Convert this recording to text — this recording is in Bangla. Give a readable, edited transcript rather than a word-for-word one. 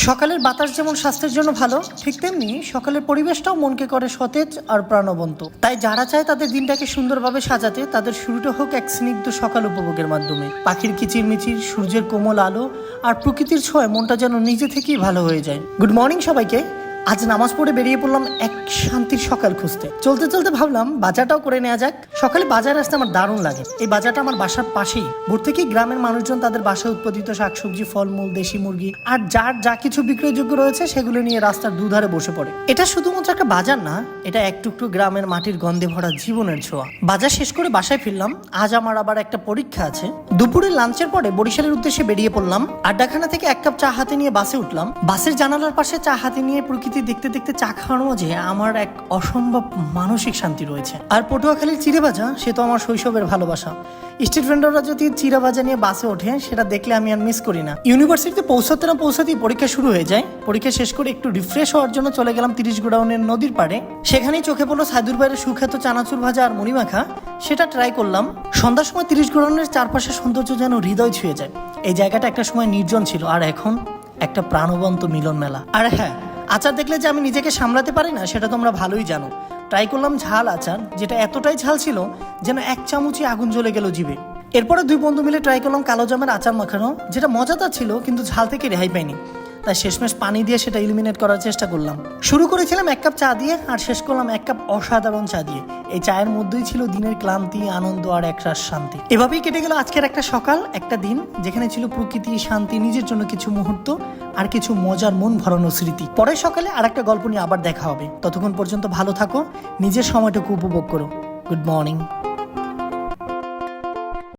সকালের বাতাস যেমন স্বাস্থ্যের জন্য ভালো, ঠিক তেমনি সকালের পরিবেশটাও মনকে করে সতেজ আর প্রাণবন্ত। তাই যারা চায় তাদের দিনটাকে সুন্দরভাবে সাজাতে, তাদের শুরুটা হোক এক স্নিগ্ধ সকাল উপভোগের মাধ্যমে। পাখির কিচিরমিচির, সূর্যের কোমল আলো আর প্রকৃতির ছোঁয়ায় মনটা যেন নিজে থেকেই ভালো হয়ে যায়। গুড মর্নিং সবাইকে। আজ নামাজ পড়ে বেরিয়ে পড়লাম এক শান্তির সকাল খুঁজতে। চলতে চলতে ভাবলাম বাজারটাও করে নেওয়া যাক। সকালে বাজারে আসতে আমার দারুণ লাগে। এই বাজারটা আমার বাসার পাশেই। ভোর থেকেই গ্রামের মানুষজন তাদের বাসায় উৎপাদিত শাকসবজি, ফলমূল, দেশি মুরগি আর যার যা কিছু বিক্রয়যোগ্য রয়েছে সেগুলো নিয়ে রাস্তার দুধারে বসে পড়ে। এটা শুধুমাত্র একটা বাজার না, এটা এক টুকরো গ্রামের মাটির গন্ধে ভরা জীবনের ছোঁয়া। বাজার শেষ করে বাসায় ফিরলাম। আজ আমার আবার একটা পরীক্ষা আছে। দুপুরে লাঞ্চের পরে বরিশালের উদ্দেশ্যে বেরিয়ে পড়লাম। আড্ডাখানা থেকে এক কাপ চা হাতে নিয়ে বাসে উঠলাম। বাসের জানালার পাশে চা হাতে নিয়ে প্রকৃতি দেখতে দেখতে চা খাওয়ার মাঝে আমার এক অসম্ভব মানসিক শান্তি রয়েছে। আর পটুয়াখালীর চিড়ে ভাজা, সে তো আমার শৈশবের ভালোবাসা। স্ট্রিট ভেন্ডররা যদি চিড়া ভাজা নিয়ে বাসে ওঠে, সেটা দেখলে আমি আর মিস করি না। ইউনিভার্সিটিতে পৌঁছাতে না পৌঁছাতেই পরীক্ষা শুরু হয়ে যায়। পরীক্ষা শেষ করে একটু রিফ্রেশ হওয়ার জন্য চলে গেলাম 30 গোডাউনের নদীর পাড়ে। সেখানেই চোখে পড়লো সাইদুর বাইরের সুখ্যাত চানাচুর ভাজা আর মুড়ি মাখা। সেটা ট্রাই করলাম। সন্ধ্যার সময় 30 গোডাউনের চারপাশের সৌন্দর্য যেন হৃদয় ছুঁয়ে যায়। এই জায়গাটা একটা সময় নির্জন ছিল, আর এখন একটা প্রাণবন্ত মিলন মেলা। আর হ্যাঁ, আচার দেখলে যে আমি নিজেকে সামলাতে পারি না, সেটা তোমরা ভালোই জানো। ট্রাই করলাম ঝাল আচার, যেটা এতটাই ঝাল ছিল যেন এক চামচে আগুন জ্বলে গেল জিভে। এরপরে দুই বন্ধু মিলে ট্রাই করলাম কালো জামের আচার মাখানো, যেটা মজাদার ছিল কিন্তু ঝাল থেকে রেহাই পাইনি। তাই শেষমেশ পানি দিয়ে সেটা ইলিমিনেট করার চেষ্টা করলাম। শুরু করেছিলাম এক কাপ চা দিয়ে, আর শেষ করলাম এক কাপ অসাধারণ চা দিয়ে। এই চায়ের মধ্যেই ছিল দিনের ক্লান্তি, আনন্দ আর একরাশ শান্তি। এভাবেই কেটে গেল আজকের একটা সকাল, একটা দিন, যেখানে ছিল প্রকৃতি, শান্তি, নিজের জন্য কিছু মুহূর্ত আর কিছু মজার মন ভরানো স্মৃতি। পরের সকালে আর একটা গল্প নিয়ে আবার দেখা হবে। ততক্ষণ পর্যন্ত ভালো থাকো, নিজের সময়টুকু উপভোগ করো। Good morning.